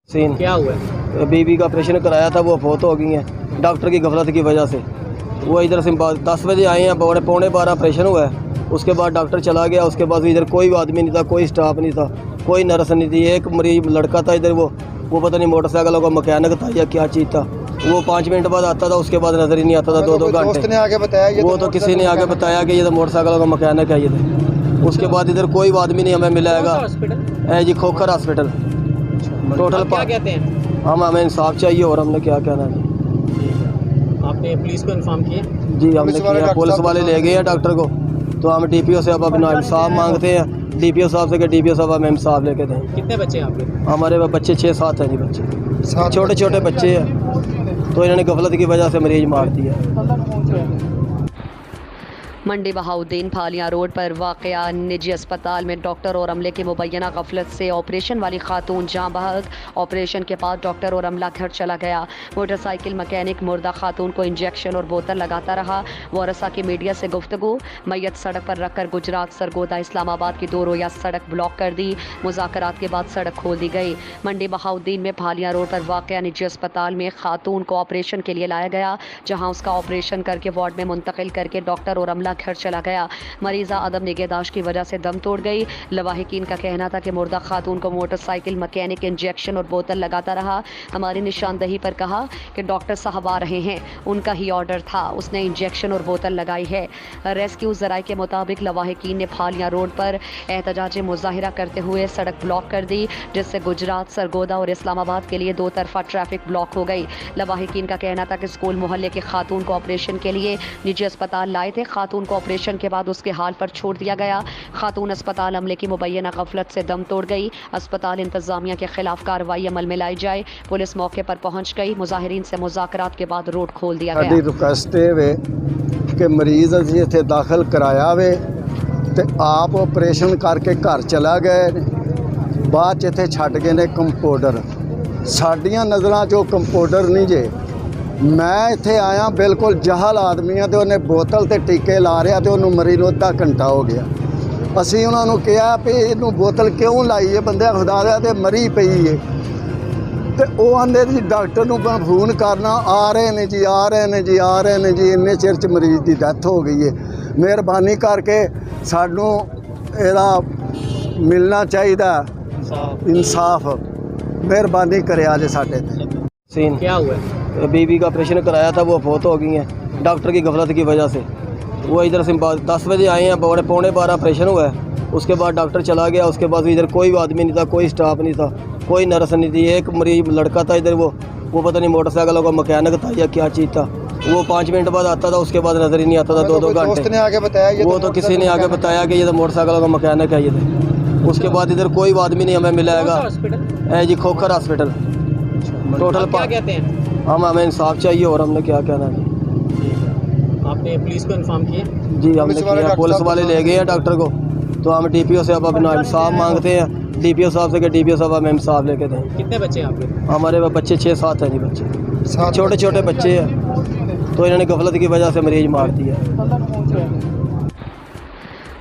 Scene क्या हुआ है? बीबी का ऑपरेशन कराया था, वो फौत हो गई हैं डॉक्टर की गफलत की वजह से। वो इधर से 10 बजे आए हैं, पौने 12 ऑपरेशन हुआ है। उसके बाद डॉक्टर चला गया, उसके बाद इधर कोई आदमी नहीं था, कोई स्टाफ नहीं था, कोई नर्स नहीं थी। एक मरीज लड़का था इधर, वो पता नहीं मोटरसाइकिल का मैकेनिक था या क्या चीज़ था। वो 5 मिनट बाद आता था, उसके बाद नज़र ही नहीं आता था। 2-2 घंटे ने आगे बताया वो तो किसी ने आगे बताया कि ये तो मोटरसाइकिल का मैकेनिक है ये तो। उसके बाद इधर कोई आदमी नहीं हमें मिलेगा। हॉस्पिटल जी खोखर हॉस्पिटल टोटल क्या कहते हैं? हमें इंसाफ चाहिए और हमने क्या कहना है आपने पुलिस को इन्फॉर्म किया? जी हमने किया। पुलिस वाले ले गए हैं डॉक्टर को, तो हम DPO से अब अपना इंसाफ मांगते हैं। DPO साहब से कि DPO साहब हमें इंसाफ लेके दें। कितने बच्चे हैं आपके? हमारे बच्चे 6-7 हैं जी, बच्चे छोटे छोटे बच्चे हैं, तो इन्होंने गफलत की वजह से मरीज मार दिया। मंडी बहाउद्दीन फालियां रोड पर वाक़या निजी अस्पताल में डॉक्टर और अमले की मुबैना गफलत से ऑपरेशन वाली खातून जाँ बहक। ऑपरेशन के बाद डॉक्टर और अमला घर चला गया। मोटरसाइकिल मैकेनिक मुर्दा खातून को इंजेक्शन और बोतल लगाता रहा। वारसा की मीडिया से गुफ्तगू। मैयत सड़क पर रखकर गुजरात सरगोदा इस्लामाबाद की 2 रोया सड़क ब्लॉक कर दी। मुज़ाकरात के बाद सड़क खोल दी गई। मंडी बहाउद्दीन में फालियां रोड पर वाक़या निजी अस्पताल में खातून को ऑपरेशन के लिए लाया गया, जहाँ उसका ऑपरेशन करके वार्ड में मुंतकिल करके डॉक्टर और अमला घर चला गया। मरीजा अदम निगहदाश्त की वजह से दम तोड़ गई। लवाहिकीन का कहना था कि मुर्दा खातून को मोटरसाइकिल मैकेनिक इंजेक्शन और बोतल लगाता रहा। हमारी निशानदही पर कहा कि डॉक्टर साहब आ रहे हैं, उनका ही ऑर्डर था, उसने इंजेक्शन और बोतल लगाई है। रेस्क्यू जराये के मुताबिक लवाहिकीन ने फालियां रोड पर एहतजाज मुजाहिरा करते हुए सड़क ब्लॉक कर दी, जिससे गुजरात सरगोदा और इस्लामाबाद के लिए 2 तरफा ट्रैफिक ब्लॉक हो गई। लवाहिकीन का कहना था कि स्कूल मोहल्ले के खातून को ऑपरेशन के लिए निजी अस्पताल लाए थे। खातून को ऑपरेशन के बाद उसके हाल पर छोड़ दिया गया। खातून अस्पताल अमले की मुबैना गफलत से दम तोड़ गई। अस्पताल इंतजामिया के खिलाफ कार्रवाई अमल में लाई जाए। पुलिस मौके पर पहुंच गई। मुजाहिरीन से मुज़ाकरात के बाद रोड खोल दिया गया। रिक्वेस्ट वे कि मरीज असीं इत्थे दाखिल कराया वे ते आप ऑपरेशन करके घर चला गए, बाद च इत्थे छड्ड गए ने कंपाउंडर। साडियां नज़रां 'चों कंपाउंडर नहीं जे। मैं इत्थे आया बिल्कुल जहल आदमी आ, तो उन्हें बोतल ते टीके ला रहा, तो उन्होंने मरीज नूं अद्धा घंटा हो गया। असीं उन्होंने कहा भी इनू बोतल क्यों लाई है, बंदे खुदा दे ते मरी पई है। तो वो आंदे जी डॉक्टर नूं फोन करना, आ रहे ने जी, आ रहे ने जी, आ रहे ने जी। इन्ने चिर च मरीज की डैथ हो गई है। मेहरबानी करके सानू इहदा मिलना चाहिए इंसाफ। मेहरबानी करिया जे साडे ते। सीन क्या हुआ है? बीबी का ऑपरेशन कराया था, वो फौत हो गई हैं डॉक्टर की गफलत की वजह से। वो इधर से 10 बजे आए हैं, पौने 12 ऑपरेशन हुआ है। उसके बाद डॉक्टर चला गया, उसके बाद इधर कोई आदमी नहीं था, कोई स्टाफ नहीं था, कोई नर्स नहीं थी। एक मरीज लड़का था इधर, वो पता नहीं मोटरसाइकिल का मैकेनिक था या क्या चीज़ था। वो 5 मिनट बाद आता था, उसके बाद नज़र ही नहीं आता था। 2-2 घंटे ने आगे बताया वो तो किसी ने आगे बताया कि ये तो मोटरसाइकिल का मैकेनिक है ये तो। उसके बाद इधर कोई आदमी नहीं हमें मिलेगा। हॉस्पिटल जी खोखर हॉस्पिटल टोटल क्या कहते हैं? हमें इंसाफ चाहिए और हमने क्या कहना है आपने पुलिस को इन्फॉर्म किया? जी हमने किया। पुलिस वाले ले गए हैं डॉक्टर को, तो हम DPO से अब अपना इंसाफ मांगते हैं। DPO साहब से कि DPO साहब हमें इंसाफ लेके दें। कितने बच्चे हैं आपके? हमारे बच्चे 6-7 हैं जी, बच्चे छोटे छोटे बच्चे हैं, तो इन्होंने गफलत की वजह से मरीज मार दिया।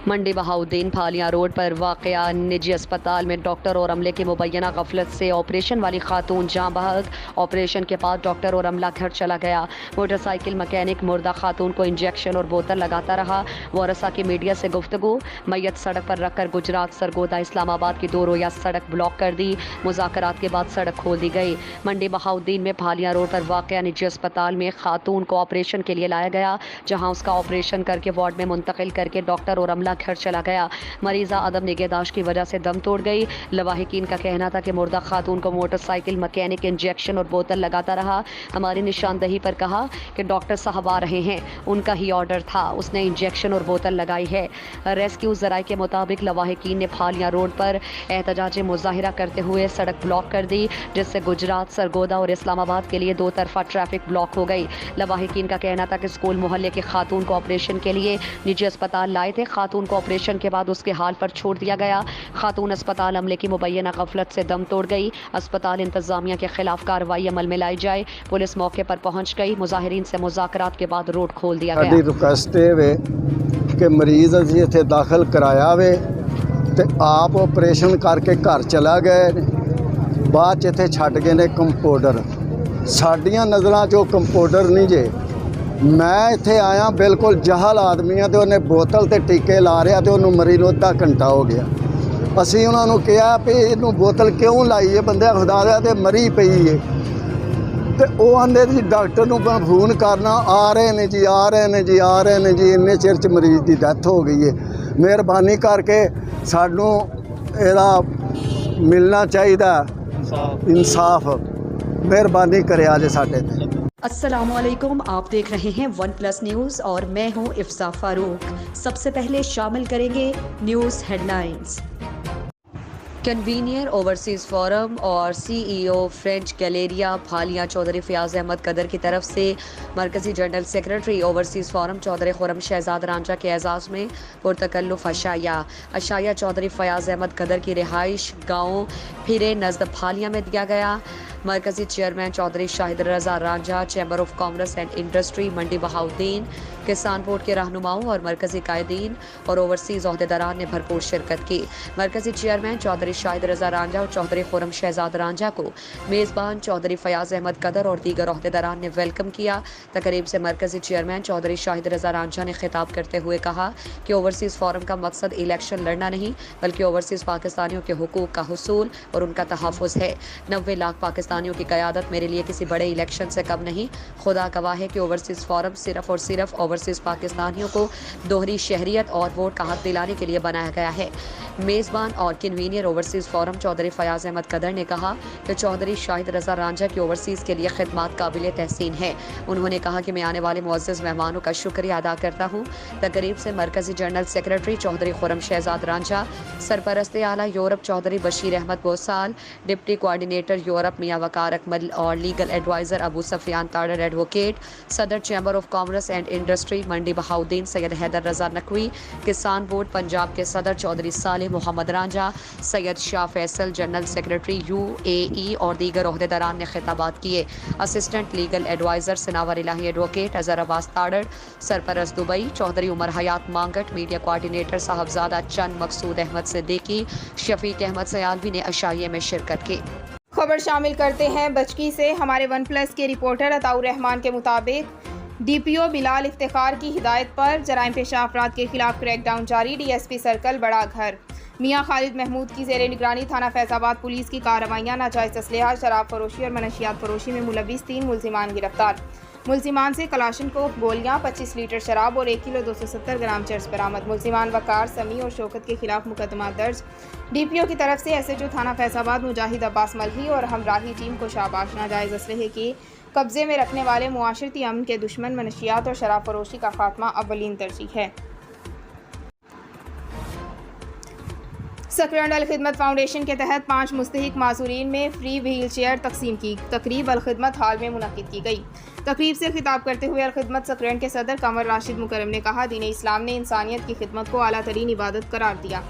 मंडी बहाउद्दीन फालियां रोड पर वाक़या निजी अस्पताल में डॉक्टर और अमले की मुबैना गफलत से ऑपरेशन वाली खातून जाँ बहक। ऑपरेशन के बाद डॉक्टर और अमला घर चला गया। मोटरसाइकिल मैकेनिक मुर्दा खातून को इंजेक्शन और बोतल लगाता रहा। वारसा की मीडिया से गुफ्तगू। मैयत सड़क पर रखकर गुजरात सरगोदा इस्लामाबाद की 2 रोया सड़क ब्लॉक कर दी। मुज़ाकरात के बाद सड़क खोल दी गई। मंडी बहाउद्दीन में फालियां रोड पर वाक़या निजी अस्पताल में खातून को ऑपरेशन के लिए लाया गया, जहाँ उसका ऑपरेशन करके वार्ड में मुंतकिल करके डॉक्टर और अमला घर चला गया। मरीजा अदम निगहदाश्त की वजह से दम तोड़ गई। लवाहिकीन का कहना था कि मुर्दा खातून को मोटरसाइकिल मैकेनिक इंजेक्शन और बोतल लगाता रहा। हमारी निशानदही पर कहा कि डॉक्टर साहब आ रहे हैं, उनका ही ऑर्डर था, उसने इंजेक्शन और बोतल लगाई है। रेस्क्यू जराये के मुताबिक लवाहिकीन ने फालियां रोड पर एहतजाज मुजाहिरा करते हुए सड़क ब्लॉक कर दी, जिससे गुजरात सरगोदा और इस्लामाबाद के लिए 2 तरफा ट्रैफिक ब्लॉक हो गई। लवाहिकीन का कहना था कि स्कूल मोहल्ले के खातून को ऑपरेशन के लिए निजी अस्पताल लाए थे। खातून को ऑपरेशन के बाद उसके हाल पर छोड़ दिया गया। खातून अस्पताल अमले की मुबैना गफलत से दम तोड़ गई। अस्पताल इंतजामिया के खिलाफ कार्रवाई अमल में लाई जाए। पुलिस मौके पर पहुंच गई। मुजाहिरीन से मुज़ाकरात के बाद रोड खोल दिया गया। रिक्वेस्ट वे कि मरीज असीं इत्थे दाखिल कराया वे ते आप ऑपरेशन करके घर चला गए, ਬਾਅਦ 'ਚ ਇੱਥੇ ਛੱਡ ਗਏ ਨੇ ਕੰਪਾਊਂਡਰ। ਸਾਡੀਆਂ ਨਜ਼ਰਾਂ 'ਚ ਉਹ ਕੰਪਾਊਂਡਰ ਨਹੀਂ ਜੇ। ਮੈਂ ਇੱਥੇ ਆਇਆ ਬਿਲਕੁਲ ਜਹਲ ਆਦਮੀ ਆ ਤੇ ਉਹਨੇ ਬੋਤਲ ਤੇ ਟੀਕੇ ਲਾ ਰਿਹਾ ਤੇ ਉਹਨੂੰ ਮਰੀ ਨੂੰ ਅੱਧਾ ਘੰਟਾ ਹੋ ਗਿਆ। ਅਸੀਂ ਉਹਨਾਂ ਨੂੰ ਕਿਹਾ ਵੀ ਇਹਨੂੰ ਬੋਤਲ ਕਿਉਂ ਲਾਈ ਹੈ, ਬੰਦੇ ਖੁਦਾ ਦਾ ਤੇ ਮਰੀ ਪਈ ਹੈ। ਤੇ ਉਹ ਆਂਦੇ ਜੀ ਡਾਕਟਰ ਨੂੰ ਫੋਨ ਕਰਨਾ, ਆ ਰਹੇ ਨੇ ਜੀ, ਆ ਰਹੇ ਨੇ ਜੀ, ਆ ਰਹੇ ਨੇ ਜੀ। ਇੰਨੇ ਚਿਰ 'ਚ ਮਰੀਜ਼ ਦੀ ਡੈਥ ਹੋ ਗਈ ਹੈ। ਮਿਹਰਬਾਨੀ ਕਰਕੇ ਸਾਨੂੰ ਇਹਦਾ ਮਿਲਣਾ ਚਾਹੀਦਾ इंसाफ। मेहरबानी करे आज साडे ते। अस्सलामुअलैकुम, आप देख रहे हैं वन प्लस न्यूज़ और मैं हूं इफ्सा फारूक। सबसे पहले शामिल करेंगे news headlines. Convener overseas forum और CEO French Galleria Phalia Chaudhry Fayyaz Ahmed Qadir की तरफ से मरकज़ी general secretary overseas forum Chaudhry Khurram Shahzad Ranjha के एजाज़ में पुरतकल्लुफ़ अशाया चौधरी फयाज अहमद कदर की रिहाइश गाँव फिरे नज़द भालिया में दिया गया। मरकज़ी chairman Chaudhry Shahid Raza Ranjha, chamber of commerce and industry Mandi Bahauddin, Kisan board के रहनुमाओं और मरकज़ी कायदीन और ओवरसीज़ अहदेदारान ने भरपूर शिरकत की। मरकज़ी चेयरमैन चौधरी शाहिद रज़ा रांझा और चौधरी खुरम शहजाद रांझा को मेज़बान चौधरी फयाज अहमद कदर और दीगर अहदेदारान ने वेलकम किया। तकरीब से मरकज़ी चेयरमैन चौधरी शाहिद रज़ा रांझा ने खिताब करते हुए कहा कि ओवरसीज़ फोरम का मकसद इलेक्शन लड़ना नहीं बल्कि ओवरसीज़ पाकिस्तानियों के हुकूक का हुसूल और उनका तहफ़्फ़ुज़ है। 90 लाख पाकिस्तानियों की क़यादत मेरे लिए किसी बड़े इलेक्शन से कम नहीं। खुदा गवाह है कि ओवरसीज़ फोरम सिर्फ़ और सिर्फ ओवरसीज़ पाकिस्तानियों को दोहरी शहरियत और वोट का हक दिलाने के लिए बनाया गया है। मेज़बान और convener overseas forum Chaudhry Fayyaz Ahmed Qadar ने कहा कि चौधरी शाहिद रज़ा रांझा की ओवरसीज़ के लिए खिदमत काबिल तहसीन है। उन्होंने कहा कि मैं आने वाले मुअज़्ज़ज़ मेहमानों का शुक्रिया अदा करता हूँ। तकरीब से मरकज़ी जनरल सेक्रेटरी चौधरी खुरम शहजाद रांझा, सरपरस्त आला Europe Chaudhry Bashir Ahmed Bosal, deputy coordinator Europe Mian Waqar Akmal और legal adviser Abu Sufyan Tarar advocate, सदर chamber of commerce and industry Mandi Bahauddin Syed Haider Raza Naqvi, किसान बोर्ड पंजाब के सदर Chaudhry Saleh Muhammad Ranjha, Syed Shah Faisal general secretary UAE और दीगर अहदेदारान ने खिताबात किए। Assistant legal adviser Sanawar Ilahi advocate Azhar Abbas Tarar, सरपरस्त Dubai Chaudhary Umar हयात मांगट, मीडिया कोआर्डिनेटर साहबजादा चंद मकसूद अहमद सिद्दीकी, शफीक अहमद सयालवी ने अशाइये में शिरकत की। खबर शामिल करते हैं बचकी से। हमारे वन प्लस के रिपोर्टर अताउर रहमान के मुताबिक DPO बिलाल इफ्तिखार की हिदायत पर जराइम पेशा अफराद के खिलाफ क्रैकडाउन जारी। DSP सर्कल बड़ा घर मियाँ खालिद महमूद की ज़ेरे निगरानी थाना फैज़ाबाद पुलिस की कार्रवाइयाँ नाजायज़ असलहा, शराब फरोशी और मनशियात फरोशी में मुलविस 3 मुलजिमान गिरफ्तार। मुलजिमान से कलाशनकोफ गोलियाँ, 25 लीटर शराब और 1 किलो 270 ग्राम चर्स बरामद। मुलजिमान वकार, समी और शौकत के खिलाफ मुकदमा दर्ज। DPO की तरफ से SHO थाना फैज़ाबाद मुजाहिद अब्बास मलही और हमराही टीम को शाबाश। नाजायज़ असलहे की कब्जे में रखने वाले मुआशरती अमन के दुश्मन मनशियात और शराब फरोशी का खात्मा अव्वलीन तरजीह है। सकरंड अल खिदमत फाउंडेशन के तहत 5 मुस्तहिक माजूरीन में फ्री व्हील चेयर तकसीम की तकरीब अल खिदमत हाल में मुनक्किद की गई। तकरीब से खिताब करते हुए अल खिदमत सकरंड के सदर कमर राशिद मुकरम ने कहा, दीन इस्लाम ने इंसानियत की खिदमत को आला तरीन इबादत करार दिया।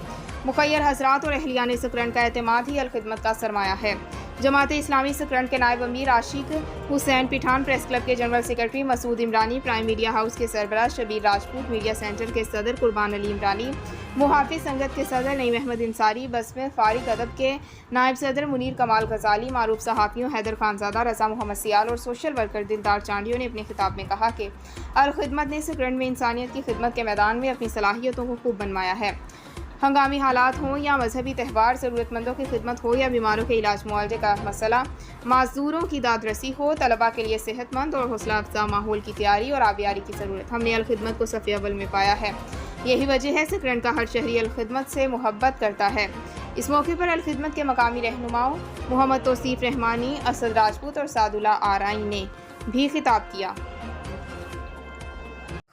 मुखय्यर हजरात और अहलियान सकरंड का एतमाद ही अल खिदमत का सरमाया है। जमात इस्लामी सकरंड के नायब अमीर आशिक हुसैन पिठान, प्रेस क्लब के general secretary Masood Imrani, prime media house के सरबराह शबीर राजपूत, मीडिया सेंटर के सदर कुर्बान अली इमरानी, मुहाफिज संगत के सदर नईम अहमद इंसारी, बसमें फारिग अदब के नायब सदर मुनीर कमाल गजाली, मारूफ सहाफ़ियों हैदर खानजादा, रज़ा मोहम्मद सियाल और सोशल वर्कर दिलदार चांडियों ने अपने खिताब में कहा कि अल खिदमत ने सकरंड में इंसानियत की खिदमत के मैदान में अपनी सलाहियतों को खूब बनवाया है। हंगामी हालात हों या मजहबी त्यौहार, ज़रूरतमंदों की खिदमत हो या बीमारों के इलाज मुआवजे का मसला, माजदूरों की दादरसी हो, तलबा के लिए सेहतमंद और हौसला अफजा माहौल की तैयारी और आबियारी की ज़रूरत, हमने अल खिदमत को सफ़े अव्वल में पाया है। यही वजह है सकरंड का हर शहरी अल खिदमत से मोहब्बत करता है। इस मौके पर अल खिदमत के मकामी रहनुमाओं मोहम्मद तौसीफ रहमानी, असद राजपूत और सादुल्ला आराई ने भी खिताब किया।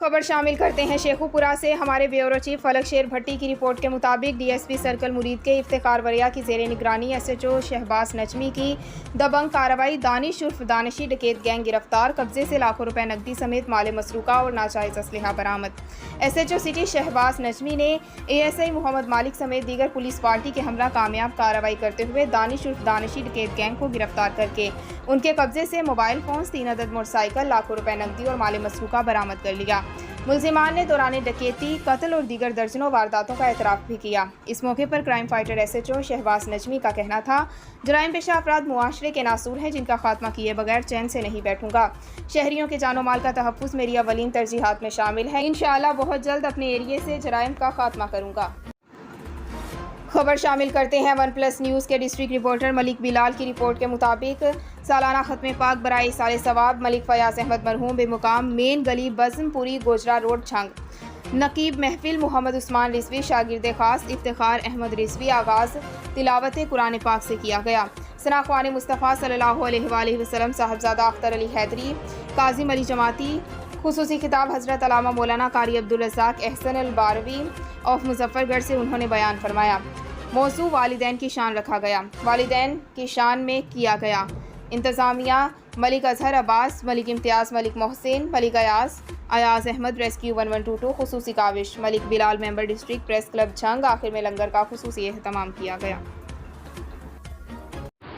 खबर शामिल करते हैं शेखुपुरा से। हमारे ब्यूरो चीफ फलक शेर भट्टी की रिपोर्ट के मुताबिक DSP सर्कल मुरीद के इफ्तिखार वरिया की ज़ेरे निगरानी SHO शहबाज नजमी की दबंग कार्रवाई। दानिश उर्फ दानिशी डकैत गैंग गिरफ्तार, कब्जे से लाखों रुपए नकदी समेत माल मसरूका और नाजायज़ असलहा बरामद। SHO सिटी शहबाज नजमी ने ASI मोहम्मद मालिक समेत दीगर पुलिस पार्टी के हमरा कामयाब कार्रवाई करते हुए दानिश उर्फ दानिशी डकैत गैंग को गिरफ्तार करके उनके कब्जे से मोबाइल फ़ोन्स, 3 अदद मोटरसाइकिल, लाखों रुपए नकदी और माल मसरूका बरामद कर लिया। मुलजिमान ने दौरान डकैती, कत्ल और दीगर दर्जनों वारदातों का एतराफ़ भी किया। इस मौके पर crime fighter SHO Shahbaz Najmi का कहना था, जराइम पेशा अफराद मुआशरे के नासूर हैं जिनका खात्मा किए बगैर चैन से नहीं बैठूंगा। शहरियों के जानो माल का तहफ़्फ़ुज़ मेरी अवलीन तरजीहात में शामिल है। इंशाअल्लाह बहुत जल्द अपने एरिए से जराइम का खात्मा करूंगा। खबर शामिल करते हैं OnePlus न्यूज़ के डिस्ट्रिक्ट रिपोर्टर मलिक बिलाल की रिपोर्ट के मुताबिक सालाना ख़त्म पाक बराए साले सवाब मलिक फयाज अहमद मरहूम बेमुकाम मेन गली बज़मपुरी गोजरा रोड छंग नकीब महफिल मोहम्मद उस्मान रिजवी शागिर्द खास इफ्तिखार अहमद रिजवी आगाज़ तिलावत कुरान पाक से किया गया। सना ख्वान मुस्तफ़ा सल्लल्लाहु अलैहि वसल्लम साहबजादा अख्तर अली हैदरी काजिम अली जमाती खुसूसी खिताब हज़रत अल्लामा मौलाना कारी अब्दुल रज़ाक एहसन अल बारवी ऑफ मुजफ्फरगढ़ से उन्होंने बयान फरमाया। मौजू वालिदैन की शान रखा गया। वालिदैन की शान में किया गया। इंतज़ामिया मलिक अजहर अब्बास, मलिक इम्तियाज़, मलिक मोहसिन, मलिक अयाज़ अहमद, रेस्क्यू 1122 खुसूसी काविश, Malik Bilal member district press club Chhang. आखिर में लंगर का खुसूसी एहतमाम किया गया।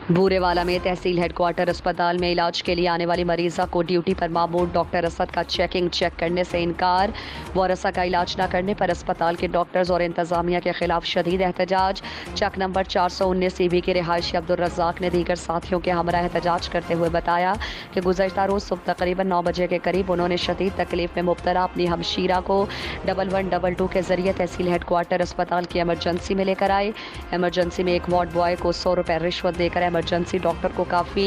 बूरेवाला में तहसील हेडक्वार्टर अस्पताल में इलाज के लिए आने वाली मरीज़ा को ड्यूटी पर मामूर डॉक्टर असद का चेक करने से इनकार। वारसा का इलाज न करने पर अस्पताल के डॉक्टर्स और इंतजामिया के खिलाफ शदीद एहतजाज। चक नंबर 419 CB के रिहायशी अब्दुल रज़ाक ने दीगर साथियों के हमरा एहतजाज करते हुए बताया कि गुज़श्ता रोज़ सुबह तकरीबन 9 बजे के करीब उन्होंने शदीद तकलीफ में मुब्तला अपनी हमशीरा को 1122 के ज़रिए तहसील हेडक्वार्टर अस्पताल की एमरजेंसी में लेकर आए। एमरजेंसी में एक वार्ड बॉय को 100 रुपये रिश्वत देकर इमरजेंसी डॉक्टर को काफ़ी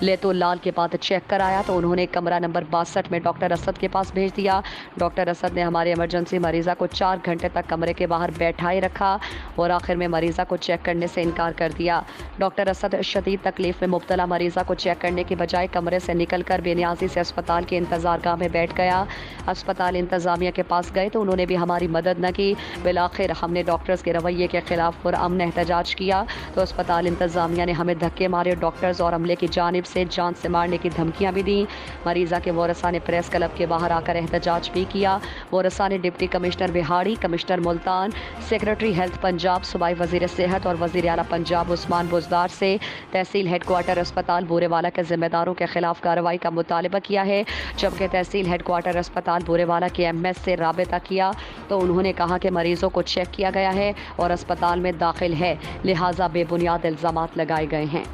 लेतो लाल के बाद चेक कराया तो उन्होंने कमरा नंबर 62 में डॉक्टर असद के पास भेज दिया। डॉक्टर असद ने हमारे इमरजेंसी मरीज़ा को 4 घंटे तक कमरे के बाहर बैठाए रखा और आखिर में मरीज़ा को चेक करने से इनकार कर दिया। डॉक्टर असद शदीद तकलीफ में मुब्तला मरीज़ा को चेक करने की बजाय कमरे से निकल कर बेनियाजी से अस्पताल के इंतज़ारगाह में बैठ गया। अस्पताल इंतज़ामिया के पास गए तो उन्होंने भी हमारी मदद न की। बिलाखिर हमने डॉक्टर्स के रवैये के खिलाफ पुरअमन एहतजाज किया तो अस्पताल इंतज़ामिया ने हमें धक्के मारे। डॉक्टर्स और अमले की जानिब से जान से मारने की धमकियां भी दी। मरीज़ा के वारसा ने प्रेस क्लब के बाहर आकर एहतजाज भी किया। वारसा ने डिप्टी कमिश्नर बिहाड़ी, commissioner Multan, secretary health Punjab, सूबाई वज़ीर सेहत और वज़ीर आला पंजाब उस्मान बुज़दार से तहसील हेडक्वार्टर अस्पताल बूरेवाला के ज़िम्मेदारों के खिलाफ कार्रवाई का मुतालबा किया है। जबकि तहसील हेडक्वार्टर अस्पताल बूरेवाला के MS से राबिता किया तो उन्होंने कहा कि मरीज़ों को चेक किया गया है और अस्पताल में दाखिल है, लिहाजा बेबुनियाद इल्ज़ामात लगाए गए हैं।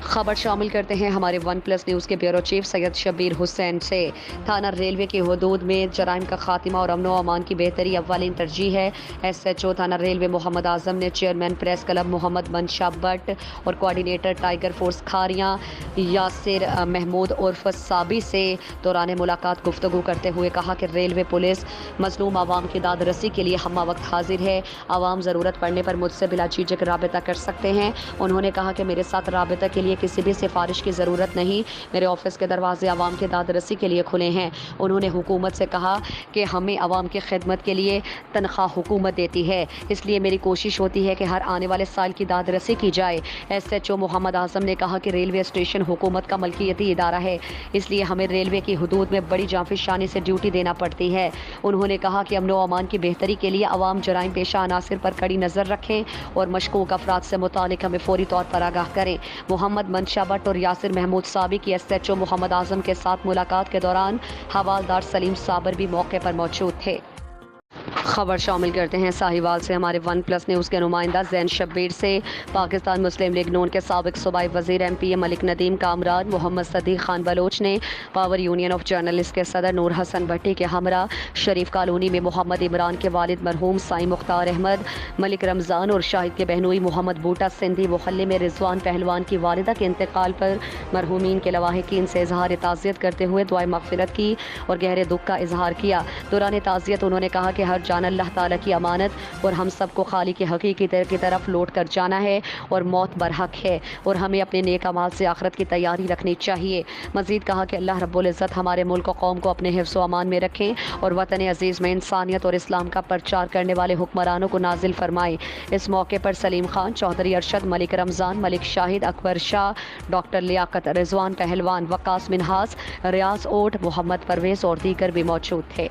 खबर शामिल करते हैं हमारे OnePlus न्यूज़ के ब्यूरो चीफ सैयद शब्बीर हुसैन से। थाना रेलवे की हदूद में जराइम का खात्मा और अमन व अमान की बेहतरी अव्वलीन तरजीह है। SHO थाना रेलवे मोहम्मद आज़म ने chairman press club Mohammad Mansha Bhatt और coordinator tiger force Kharian Yasir Mahmood उर्फ साबी से दौरान मुलाकात गुफ्तगू करते हुए कहा कि रेलवे पुलिस मजलूम आवाम की दाद रसी के लिए हम्मा वक्त हाजिर है। आवाम ज़रूरत पड़ने पर मुझसे बिला झिझक राबिता कर सकते हैं। उन्होंने कहा कि मेरे साथ राबिता के लिए किसी भी सिफारिश की ज़रूरत नहीं, मेरे ऑफिस के दरवाजे आवाम के दाद रसी के लिए खुले हैं। उन्होंने हुकूमत से कहा कि हमें आवाम की खिदमत के लिए तनख्वाह हुकूमत देती है, इसलिए मेरी कोशिश होती है कि हर आने वाले साल की दाद रसी की जाए। SHO मोहम्मद आज़म ने कहा कि रेलवे स्टेशन हुकूमत का मलकियती इदारा है, इसलिए हमें रेलवे की हदूद में बड़ी जांफिशानी से ड्यूटी देना पड़ती है। उन्होंने कहा कि अमन व अमान की बेहतरी के लिए अवाम जराइम पेशा अनासिर पर कड़ी नज़र रखें और मशकूक अफराद से मुतालिक हमें फौरी तौर पर आगाह करें। मोहम्मद मनशा भट्ट और यासिर महमूद साबी की SHO मोहम्मद आज़म के साथ मुलाकात के दौरान हवालदार सलीम साबर भी मौके पर मौजूद थे। खबर शामिल करते हैं साहिवाल से हमारे OnePlus न्यूज़ के नुमाइंदा जैन शब्बीर से। पाकिस्तान मुस्लिम लीग नून के साबिक सूबाई वज़ीर MPA मलिक नदीम कामरान मोहम्मद सदीक खान बलोच ने पावर यूनियन ऑफ जर्नलिस्ट के सदर नूर हसन भट्टी के हमरा शरीफ कॉलोनी में मोहम्मद इमरान के वालिद मरहूम साईं मुख्तार अहमद, मलिक रमज़ान और शाहिद के बहनोई मोहम्मद बूटा सिंधी मोहल्ले में रिजवान पहलवान की वालिदा के इंतकाल पर मरहूमीन के लवाहिकीन से इजहार ताज़ियत करते हुए दुआए मग़फ़िरत की और गहरे दुख का इजहार किया। दौरान ताज़ियत उन्होंने कहा कि हर जान अल्लाह ताला की अमानत और हम सबको खाली के हकीकी की तरफ लौट कर जाना है और मौत बरहक है और हमें अपने नेक अमाल से आखिरत की तैयारी रखनी चाहिए। मज़ीद कहा कि अल्लाह रब्बुल इज़्ज़त हमारे मुल्क और कौम को अपने हिफ्ज़ व अमान में रखें और वतन अज़ीज़ में इंसानियत और इस्लाम का प्रचार करने वाले हुक्मरानों को नाजिल फरमाए। इस मौके पर सलीम खान, चौधरी अरशद, मलिक रमज़ान, मलिक शाहिद, अकबर शाह, डॉक्टर लियाकत, रिजवान पहलवान, वकास मिनहास, रियाज ओट, मोहम्मद परवेज़ और दीगर भी मौजूद थे।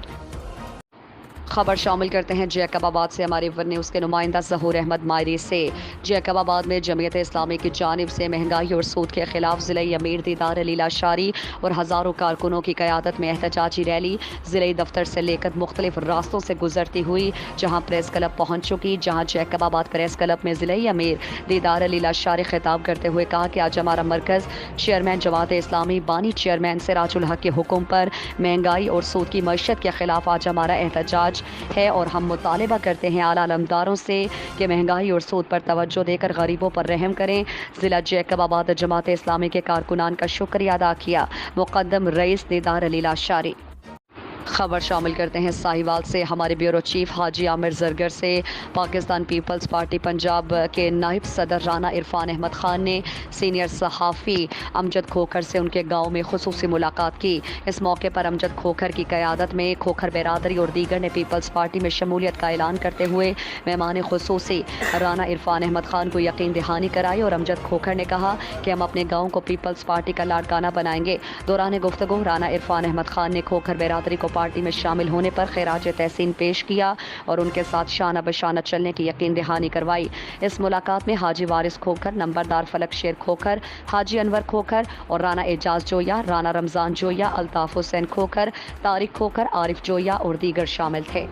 खबर शामिल करते हैं जैकब आबाद से हमारे वन न्यूज़ के नुमाइंदा ज़हूर अहमद मायरी से। जैकब आबाद में जमीयत इस्लामी की जानिब से महंगाई और सूद के खिलाफ ज़िले अमीर दीदार अली लाशारी और हज़ारों कारकुनों की क़यादत में एहतजाजी रैली ज़िले दफ्तर से लेकर मुख्तलिफ रास्तों से गुजरती हुई जहाँ प्रेस क्लब पहुँच चुकी। जहाँ जैकब आबाद प्रेस क्लब में ज़िले अमीर दीदार अली लाशारी खिताब करते हुए कहा कि आज हमारा मरकज़ चेयरमैन जमात इस्लामी बानी चेयरमैन सिराजुल हक के हुक्म पर महंगाई और सूद की मईशत के खिलाफ आज हमारा एहतजाज है और हम मुतालिबा करते हैं आला अलमदारों से कि महंगाई और सूद पर तवज्जो देकर गरीबों पर रहम करें। ज़िला जैकब आबाद जमात इस्लामी के कारकुनान का शुक्रिया अदा किया। मुक़द्दम रईस दीदार अली लाशारी। खबर शामिल करते हैं साहिवाल से हमारे ब्यूरो चीफ हाजी आमिर जरगर से। पाकिस्तान पीपल्स पार्टी पंजाब के नायब सदर राना इरफान अहमद ख़ान ने सीनियर सहाफ़ी अमजद खोखर से उनके गांव में खुसूसी मुलाकात की। इस मौके पर अमजद खोखर की क़यादत में खोखर बिरादरी और दीगर ने पीपल्स पार्टी में शमूलियत का ऐलान करते हुए मेहमान खुसूसी राना इरफान अहमद ख़ान को यकीन दहानी कराई और अमजद खोखर ने कहा कि हम अपने गाँव को पीपल्स पार्टी का लाड़काना बनाएंगे। दौरान गुफ्तगू राना इरफान अहमद ख़ान ने खोखर बिरादरी को पार्टी में शामिल होने पर खैराज तहसीन पेश किया और उनके साथ शाना बशाना चलने की यकीन दहानी करवाई। इस मुलाकात में हाजी वारिस खोखर, नंबरदार फलक शेर खोखर, हाजी अनवर खोखर और राना एजाज जोया, राना रमज़ान जोया, अल्ताफ़ हुसैन खोखर, तारिक खोखर, आरिफ जोया और दीगर शामिल थे।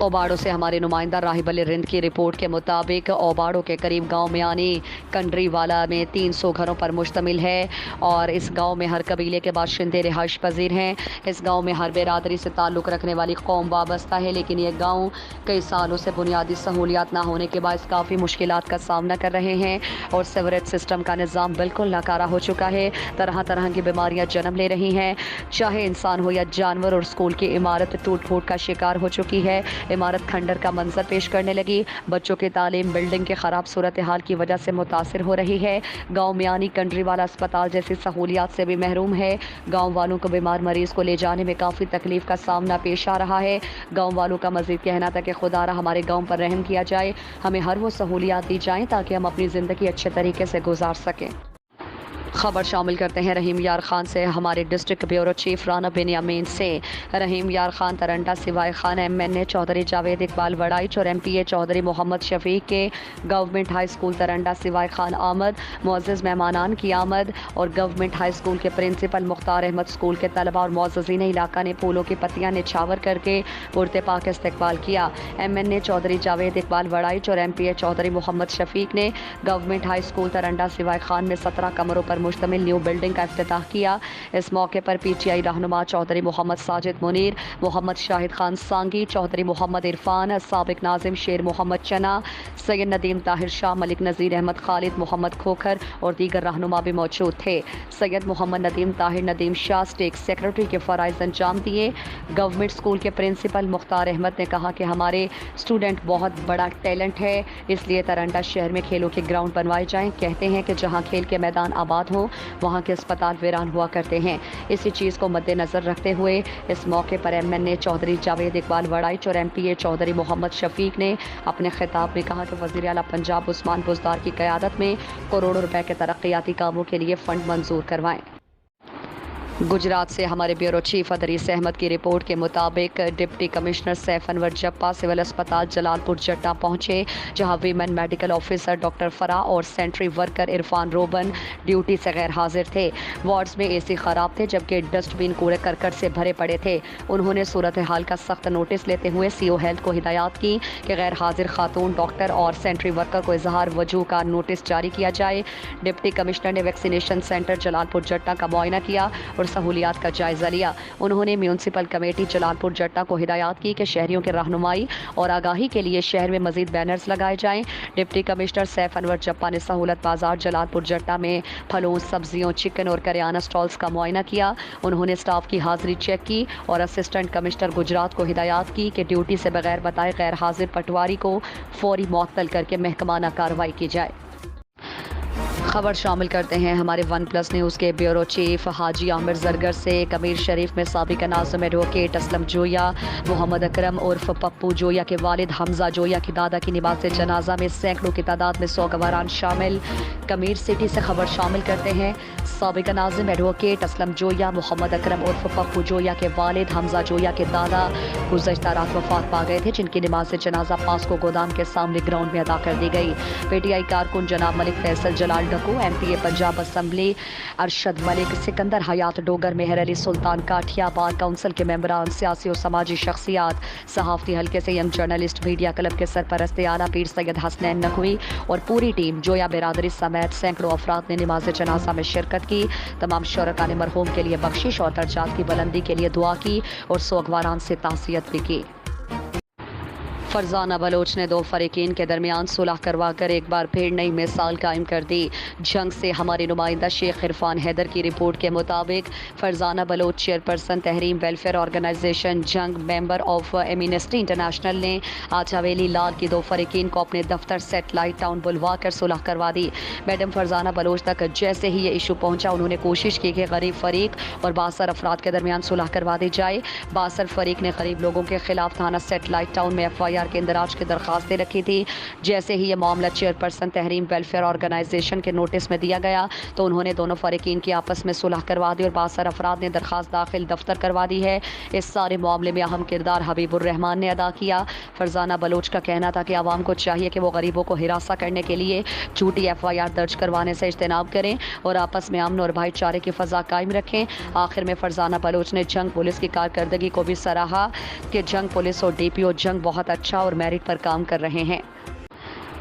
ओबाड़ो से हमारे नुमाइंदा राहिब अली रिंद की रिपोर्ट के मुताबिक ओबाड़ो के करीब गांव में यानी कंडरीवाला में 300 घरों पर मुश्तमिल है और इस गांव में हर कबीले के बाशिंदे रिहाइश पजीर हैं। इस गांव में हर बिरादरी से ताल्लुक़ रखने वाली कौम वाबस्ता है, लेकिन ये गांव कई सालों से बुनियादी सहूलियात ना होने के बायस काफ़ी मुश्किलात का सामना कर रहे हैं और सीवरेज सिस्टम का निज़ाम बिल्कुल नाकारा हो चुका है। तरह तरह की बीमारियाँ जन्म ले रही हैं, चाहे इंसान हो या जानवर, और स्कूल की इमारत टूट फूट का शिकार हो चुकी है। इमारत खंडर का मंजर पेश करने लगी। बच्चों की तालीम बिल्डिंग के ख़राब सूरत हाल की वजह से मुतासिर हो रही है। गांव में यानी कंडरीवाला अस्पताल जैसी सहूलियात से भी महरूम है। गांव वालों को बीमार मरीज़ को ले जाने में काफ़ी तकलीफ़ का सामना पेश आ रहा है। गांव वालों का मज़ीद कहना था कि खुदारा हमारे गांव पर रहम किया जाए, हमें हर वो सहूलियात दी जाएँ ताकि हम अपनी ज़िंदगी अच्छे तरीके से गुजार सकें। खबर शामिल करते हैं रहीम यार खान से हमारे district bureau chief Rana Benjamin से। रहीम यार खान तरंडा सिवाय खान MNA चौधरी जावेद इकबाल वड़ाइच और MPA चौधरी मोहम्मद शफीक के गवर्नमेंट हाई स्कूल तरंडा सिवाय खान आमद, मुअज़्ज़ज़ मेहमानान की आमद और गवर्नमेंट हाई स्कूल के प्रिंसिपल मुख्तार अहमद स्कूल के तलबा और मुअज़्ज़ज़ीन इलाका ने फूलों की पत्तियाँ निछावर करके पुरते पाक इस्तकबाल किया। MNA चौधरी जावेद इकबाल वड़ाइच और MPA चौधरी मोहम्मद शफीक ने गवर्नमेंट हाई स्कूल तरंडा सिवाय खान में 17 कमरों पर मुश्तमिल न्यू बिल्डिंग का इफ्तिताह किया। इस मौके पर PTI रहनुमा चौधरी मोहम्मद साजिद मुनीर, मोहम्मद शाहिद खान सांगी, चौधरी मोहम्मद इरफान, साबिक नाजिम शेर मोहम्मद चना, सैयद नदीम ताहिर शाह, मलिक नज़ीर अहमद खालिद, मोहम्मद खोखर और दीगर रहनुमा भी मौजूद थे। सैयद मोहम्मद नदीम ताहिर नदीम शाह स्टेट सेक्रेटरी के फ़राइज़ अंजाम दिए। गवर्नमेंट स्कूल के प्रिंसिपल मुख्तार अहमद ने कहा कि हमारे स्टूडेंट बहुत बड़ा टैलेंट है, इसलिए तरंडा शहर में खेलों के ग्राउंड बनवाए जाएँ। कहते हैं कि जहाँ खेल के मैदान आबाद हों वहाँ के अस्पताल वीरान हुआ करते हैं। इसी चीज़ को मद्देनज़र रखते हुए इस मौके पर MNA चौधरी जावेद इकबाल वड़ाइच और MPA चौधरी मोहम्मद शफीक ने अपने खिताब में कहा कि वज़ीर आला पंजाब उस्मान बुज़दार की क़यादत में करोड़ों रुपए के तरक्याती कामों के लिए फ़ंड मंजूर करवाएं। गुजरात से हमारे ब्यूरो चीफ अदरीस अहमद की रिपोर्ट के मुताबिक deputy commissioner Saif Anwar Jappa civil अस्पताल जलालपुर जट्टा पहुंचे, जहां women medical officer doctor Farah और सेंट्री वर्कर इरफान रोबन ड्यूटी से गैर हाजिर थे। वार्ड्स में AC ख़राब थे जबकि डस्टबिन कूड़े करकट से भरे पड़े थे। उन्होंने सूरत हाल का सख्त नोटिस लेते हुए CO हेल्थ को हिदायत की कि गैर हाजिर खातून डॉक्टर और सेंट्री वर्कर को इजहार वजूह का नोटिस जारी किया जाए। डिप्टी कमिश्नर ने वैक्सीनेशन सेंटर जलालपुर जट्टा का मुआयना किया और सहूलियात का जायज़ा लिया। उन्होंने म्यूनसिपल कमेटी जलालपुर जट्टा को हिदायत की कि शहरियों की रहनुमाई और आगाही के लिए शहर में मजीद बैनर्स लगाए जाएं। डिप्टी कमिश्नर सैफ अनवर जप्पा ने सहूलत बाजार जलालपुर जट्टा में फलों, सब्जियों, चिकन और करियाना स्टॉल्स का मुआयना किया। उन्होंने स्टाफ की हाजिरी चेक की और असिस्टेंट कमिश्नर गुजरात को हिदायत की कि ड्यूटी से बगैर बताए गैर हाजिर पटवारी को फौरी मुअत्तल करके महकमाना कार्रवाई की जाए। खबर शामिल करते हैं हमारे वन प्लस न्यूज़ के ब्यूरो चीफ हाजी आमिर जरगर से। कमीर शरीफ में साबिक नाज़िम एडवोकेट असलम जोया, मोहम्मद अकरम उर्फ पप्पू जोया के वालिद हमजा जोया की दादा की नमाज़ जनाजा में सैकड़ों की तादाद में 100 गवारान शामिल। कमीर सिटी से खबर शामिल करते हैं साबिक नाज़िम एडवोकेट असलम जोया, मोहम्मद अकरम उर्फ पप्पू जोया के वालिद हमजा जोया के दादा गुज़श्ता रात वफात पा गए थे, जिनकी नमाज़ जनाजा पास्को गोदाम के सामने ग्राउंड में अदा कर दी गई। पीटीआई कारकुन जनाब मलिक फैसल जलाल डक्कू, एमपीए पंजाब असम्बली अरशद मलिक, सिकंदर हयात डोगर, मेहर अली सुल्तान काठिया, बार काउंसिल के मेंबरान, सियासी और समाजी शख्सियात, सहाफ़ती हल्के से यंग जर्नलिस्ट, मीडिया क्लब के सरपरस्त आला पीर सैयद हसनैन नकवी और पूरी टीम जोया बिरादरी समेत सैकड़ों अफराद ने नमाज जनाजा में शिरकत की। तमाम शुरका ने मरहूम के लिए बख्शिश और दर्जात की बुलंदी के लिए दुआ की और सोगवारान से ताज़ियत भी की। फरजाना बलोच ने दो फरीकीन के दरमियान सुलह करवा कर एक बार फिर नई मिसाल कायम कर दी। जंग से हमारे नुमाइंदा शेख इरफान हैदर की रिपोर्ट के मुताबिक Farzana Baloch chairperson Tehreem welfare organisation जंग मेंबर ऑफ एमिनेस्टी इंटरनेशनल ने आज हवेली लाल की दो फरीकीन को अपने दफ्तर सेटेलाइट टाउन बुलवा कर सुलह करवा दी। मैडम फरजाना बलोच तक जैसे ही ये इशू पहुंचा, उन्होंने कोशिश की कि गरीब फरीक और बासर अफराद के दरमियान सुलह करवा दी जाए। बासर फरीक ने गरीब लोगों के खिलाफ थाना सेटेलाइट टाउन में FIR के इंदराज की दरखास्तें रखी थी। जैसे ही ये मामला चेयरपर्सन तहरीम वेलफेयर ऑर्गेनाइजेशन के नोटिस में दिया गया तो उन्होंने दोनों फरीकीन की आपस में सुलह करवा दी और बासर अफराद ने दरखास्त दाखिल दफ्तर करवा दी है। इस सारे मामले में अहम किरदार हबीबुर रहमान ने अदा किया। फरजाना बलोच का कहना था कि आवाम को चाहिए कि वो गरीबों को हिरासा करने के लिए झूठी FIR दर्ज करवाने से इज्तनाब करें और आपस में अमन और भाईचारे की फ़ज़ा कायम रखें। आखिर में फरजाना बलोच ने जंग पुलिस की कारकर्दगी को भी सराहा कि जंग पुलिस और DPO जंग बहुत अच्छा और मेरिट पर काम कर रहे हैं।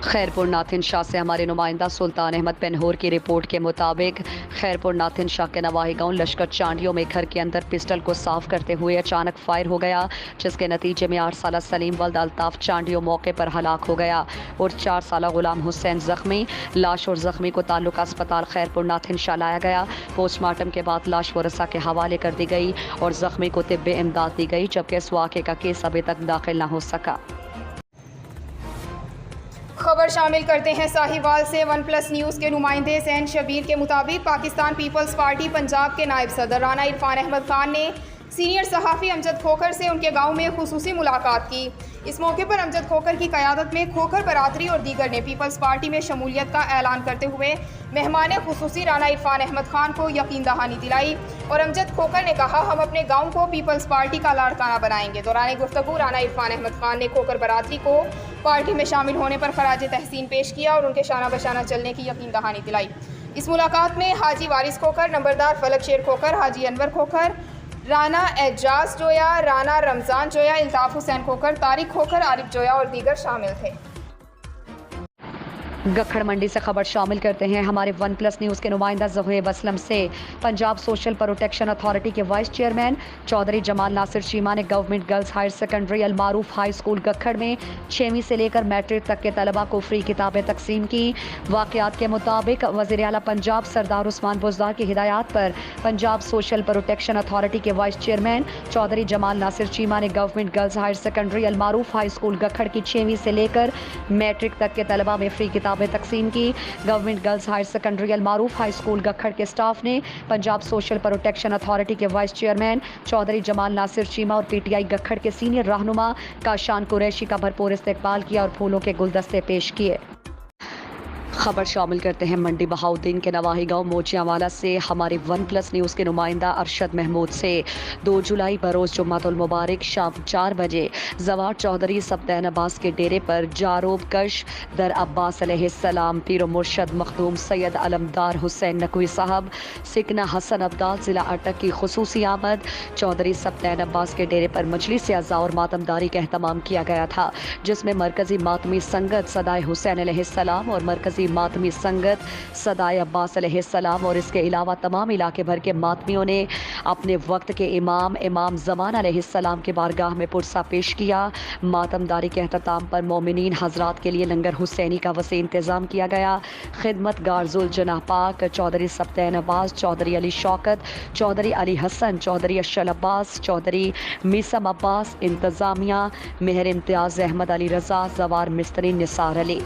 खैरपुर नाथिन शाह से हमारे नुमाइंदा सुल्तान अहमद पेनहोर की रिपोर्ट के मुताबिक खैरपुर नाथिन शाह के नवाही गांव लश्कर चांडियों में घर के अंदर पिस्टल को साफ करते हुए अचानक फायर हो गया, जिसके नतीजे में 8 साला सलीम वल्द अल्ताफ चांडियों मौके पर हलाक हो गया और 4 साला गुलाम हुसैन जख्मी। लाश और जख्मी को ताल्लुका अस्पताल खैरपुर नाथिन शाह लाया गया। पोस्टमार्टम के बाद लाश वरसा के हवाले कर दी गई और जख्मी को तिब्बे इमदाद दी गई, जबकि इस वाक़े का केस अभी तक दाखिल न हो सका। खबर शामिल करते हैं साहिवाल से। वन प्लस न्यूज़ के नुमाइंदे सैन शबीर के मुताबिक पाकिस्तान पीपल्स पार्टी पंजाब के नायब सदर राना इरफान अहमद खान ने सीनियर सहाफ़ी अमजद खोखर से उनके गांव में खुसूसी मुलाकात की। इस मौके पर अमजद खोखर की क़यादत में खोखर बरादरी और दीगर ने पीपल्स पार्टी में शमूलियत का ऐलान करते हुए मेहमान खुसूसी राना इरफान अहमद खान को यकीन दहानी दिलाई और अमजद खोखर ने कहा, हम अपने गाँव को पीपल्स पार्टी का लाड़काना बनाएंगे। दौरान गुफ्तगू राना इरफान अहमद खान ने खोखर बरादरी को पार्टी में शामिल होने पर खराज तहसीन पेश किया और उनके शाना बशाना चलने की यकीन दहानी दिलाई। इस मुलाकात में हाजी वारिस खोखर, नंबरदार फलक शेर खोखर, हाजी अनवर खोखर, राना एजाज जोया, राना रमज़ान जोया, इल्ताफ़ हुसैन खोखर, तारिक खोखर, आरिफ जोया और दीगर शामिल थे। गखड़ मंडी से खबर शामिल करते हैं हमारे वन प्लस न्यूज़ के नुमाइंदा ज़ुहैब असलम से। पंजाब सोशल प्रोटेक्शन अथॉरिटी के वाइस चेयरमैन चौधरी जमाल नासिर चीमा ने गवर्नमेंट गर्ल्स हायर सेकेंडरी अलमारूफ हाई स्कूल गखड़ में 6वीं से लेकर मैट्रिक तक के तलबा को फ्री किताबें तकसीम की। वाक़यात के मुताबिक वज़ीर आला पंजाब सरदार उस्मान बुज़दार की हिदायत पर पंजाब सोशल प्रोटेक्शन अथॉरिटी के वाइस चेयरमैन चौधरी जमाल नासिर चीमा ने गवर्नमेंट गर्ल्स हायर सेकेंडरी अलमारूफ हाई स्कूल गखड़ की 6वीं से लेकर मैट्रिक तक के तलबा में फ्री किताबें तकसीम की। गवर्नमेंट गर्ल्स हायर सेकेंडरी अलमारूफ हाई स्कूल गखड़ के स्टाफ ने पंजाब सोशल प्रोटेक्शन अथॉरिटी के वाइस चेयरमैन चौधरी जमाल नासिर चीमा और PTI गखड़ के सीनियर रहनुमा काशान कुरैशी का भरपूर इस्तकबाल किया और फूलों के गुलदस्ते पेश किए। खबर शामिल करते हैं मंडी बहाउद्दीन के नवाही गांव मोचियावाला से हमारे वन प्लस न्यूज़ के नुमाइंदा अरशद महमूद से। 2 जुलाई बरोज़ जुम्मतुल मुबारक शाम 4 बजे जवार चौधरी सब्दैन अब्बास के डेरे पर जारोब कश दर अब्बास अलैहिस्सलाम पीर मुर्शद मखदूम सैयद अलमदार हुसैन नकवी साहब सिकना हसन अब्दाल ज़िला अटक की खुसूसी आमद। चौधरी सब्दैन अब्बास के डेरे पर मजलिस अज़ा और मातमदारी का अहतमाम किया गया था, जिसमें मरकज़ी मातमी संगत सदाए हुसैन अलैहिस्सलाम और मरकज़ी मातमी संगत सदाए अब्बास अलैहिस्सलाम और इसके अलावा तमाम इलाके भर के मातमियों ने अपने वक्त के इमाम ज़मान अलैहिस्सलाम के बारगाह में पुरसा पेश किया। मातमदारी के अहतमाम पर मोमिनीन हजरात के लिए लंगर हुसैनी का वसी इंतज़ाम किया गया। खिदमत गारजुल जनाह पाक चौधरी सब्दैन अब्बास, चौधरी अली शौकत, चौधरी अली हसन, चौधरी अशल अब्बास, चौधरी मीसम अब्बास, इंतज़ामिया मेहर इम्तियाज़ अहमद अली रज़ा, जवार मिस्त्री निसार अली।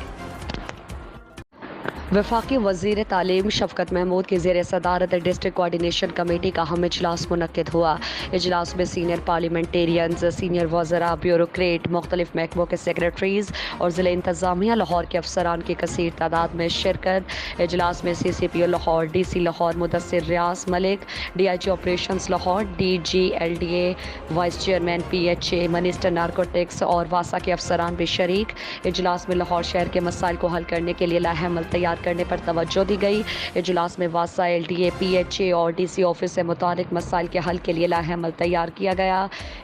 वफाकी वज़ीर तालीम शफकत महमूद की ज़ेर सदारत डिस्ट्रिक्ट कोऑर्डिनेशन कमेटी का अहम इजलास मुनक्किद हुआ। इजलास में सीनियर पार्लियामेंटेरियंस, सीनियर वज़रा, ब्यूरोक्रेट, मुख्तलिफ महकमों के सेक्रेटरीज़ और ज़िला इंतज़ामिया लाहौर के अफसरान की कसीर तादाद में शिरकत। इजलास में CCPO Lahore, DC Lahore Mudassir Riaz Malik, DIG operations Lahore, DG LDA, vice chairman PHA, minister narcotics और वासा के अफसरान भी शरीक। इजलास में लाहौर शहर के मसाइल को हल करने के लिए लाहेमल तैयार करने पर तवज्जो दी गई। इजलास में वासा, LDA, PHA और DC ऑफिस से मुतालिक मसाइल के हल के लिए लाहेमल तैयार किया गया।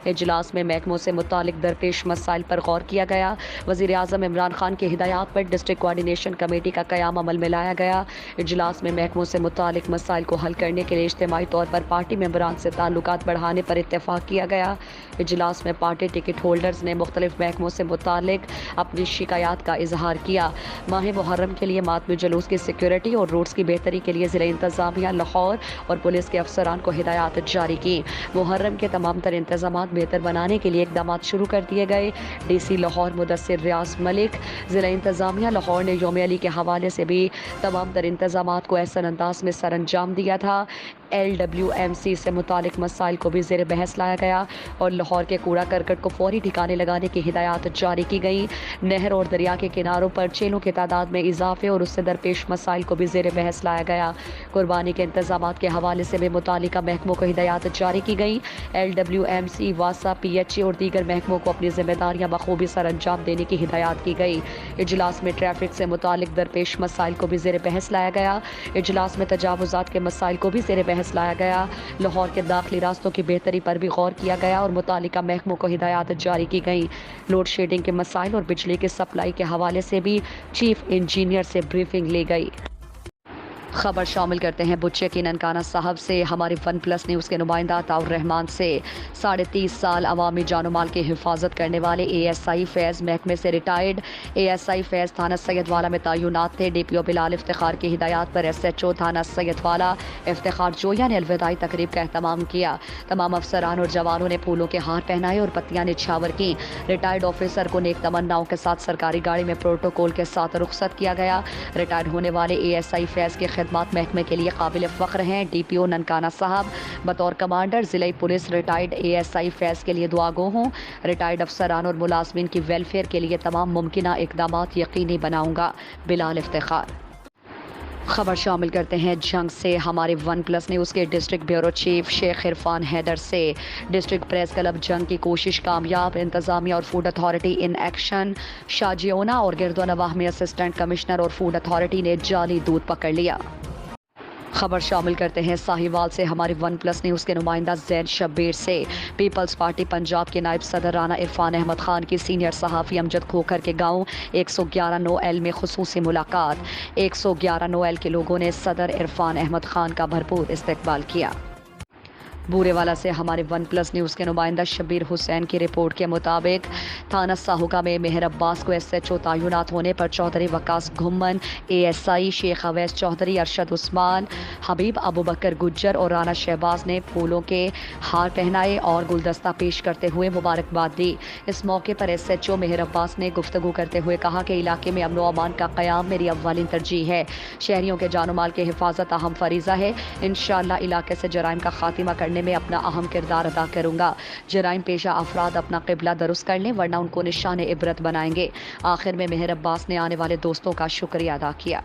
इजलास में महकमों से मुतालिक दरपेश मसाइल पर गौर किया गया। वज़ीर आज़म इमरान खान की हिदायत पर डिस्ट्रिक्ट कोऑर्डिनेशन कमेटी का क़याम अमल में लाया गया। इजलास में महकमों से मुतालिक मसाइल को हल करने के लिए इज्तिमाई तौर पर पार्टी मेंबरान से ताल्लुकात बढ़ाने पर इत्तेफाक किया गया। इजलास में पार्टी टिकट होल्डर्स ने मुख्तलिफ महकमों से मुतालिक अपनी शिकायत का इजहार किया। माह मुहर्रम के लिए मातमी जुलूस की सिक्योरिटी और रोड्स की बेहतरी के लिए ज़िला इंतज़ामिया लाहौर और पुलिस के अफसरान को हिदायत जारी की। मुहर्रम के तमाम तर इंतज़ामात बेहतर बनाने के लिए इक़दाम शुरू कर दिए गए। DC लाहौर मुदस्सिर रियाज मलिक, ज़िला इंतज़ामिया लाहौर ने यौम अली के हवाले से भी तमाम तर इंतज़ामात को एहसन अंदाज में सर अंजाम दिया था। LWMC से मुतालिक मसाइल को भी ज़ेर बहस लाया गया और लाहौर के कूड़ा करकट को फौरी ठिकाने लगाने की हिदायत जारी की गई। नहर और दरिया के किनारों पर चेलों की तादाद में इजाफे और उससे दरपेश मसाइल को भी ज़ेर बहस लाया गया। कुर्बानी के इंतज़ामात के हवाले से भी मुतालिका महकमों को हिदायत जारी की गई। LWMC, वासा, PHA और दीगर महकमों को अपनी जिम्मेदारियाँ बखूबी सर अंजाम देने की हिदायत की गई। इजलास में ट्रैफिक से मुतालिक दरपेश मसाइल को भी ज़ेर बहस लाया गया। इजलास में तजावुज़ात के मसाइल को भी ज़ेर बहस लाया गया। लाहौर के दाखिली रास्तों की बेहतरी पर भी गौर किया गया और मुतालिका महकमों को हिदायत जारी की गई। लोड शेडिंग के मसाइल और बिजली की सप्लाई के हवाले से भी चीफ इंजीनियर से ब्रीफिंग ली गई। खबर शामिल करते हैं बुच्चे की ननकाना साहब से। हमारी वन प्लस न्यूज़ के नुमाइंदा ताउर रहमान से 30.5 साल अवामी जानो माल की हिफाजत करने वाले ASI फैज़ महकमे से रिटायर्ड ASI फैज़ थाना सैयदवाला में तैनात थे। DPO बिलाल इफ्तिखार की हिदायत पर SHO थाना सैयदवाला इफ्तिखार जोया ने अलविदाई तकरीब का एहतमाम किया। तमाम अफसरान और जवानों ने फूलों के हार पहनाए और पत्तियां निछावर की। रिटायर्ड ऑफिसर को नेक तमन्नाओं के साथ सरकारी गाड़ी में प्रोटोकॉल के साथ रुखसत किया गया। रिटायर्ड होने वाले ASI फैज़ के खिदमत महकमे के लिए काबिल फ़ख्र हैं। DPO ननकाना साहब बतौर कमांडर ज़िला पुलिस रिटायर्ड ASI फैज़ के लिए दुआगो हों। रिटायर्ड अफसरान और मुलाजमीन की वेलफेयर के लिए तमाम मुमकिन इक़दामात यकीनी बनाऊंगा। बिलाल इफ्तिखार। खबर शामिल करते हैं जंग से। हमारे वन प्लस न्यूज़ के district bureau chief Sheikh Irfan Haider से। डिस्ट्रिक्ट प्रेस क्लब जंग की कोशिश कामयाब, इंतज़ामिया और फूड अथॉरिटी इन एक्शन। शाजियोना और गिरदोनवाह में असिस्टेंट कमिश्नर और फूड अथॉरिटी ने जाली दूध पकड़ लिया। खबर शामिल करते हैं साहिवाल से। हमारी वन प्लस न्यूज़ के नुमाइंदा जैन शब्बीर से। पीपल्स पार्टी पंजाब के नायब सदर राना इरफान अहमद खान की सीनियर सहाफ़ी अमजद खोखर के गांव 111 9L में खुसूसी मुलाकात। 111 9L के लोगों ने सदर इरफान अहमद खान का भरपूर इस्तकबाल किया। बूरेवाला से हमारे वन प्लस न्यूज़ के नुमाइंदा शब्बीर हुसैन की रिपोर्ट के मुताबिक थाना साहुका में मेहर अब्बास को SHO तैनात होने पर चौधरी वकास घुम्मन, ASI शेख अवैस चौधरी, अरशद उस्मान, हबीब अबू बकर गुज्जर और राना शहबाज ने फूलों के हार पहनाए और गुलदस्ता पेश करते हुए मुबारकबाद दी। इस मौके पर SHO मेहर अब्बास ने गुफ्तगू करते हुए कहा कि इलाके में अमन व अमान का क़याम मेरी अव्वलिन तरजीह है। शहरियों के जानो माल की हिफाजत अहम फरीज़ा है। इंशाअल्लाह इलाके से जराइम का खात्मा करने में अपना अहम किरदार अदा करूंगा। जराइम पेशा अफराद अपना क़िबला दुरुस्त कर लें वरना उनको निशान इबरत बनाएंगे। आखिर में मेहर अब्बास ने आने वाले दोस्तों का शुक्रिया अदा किया।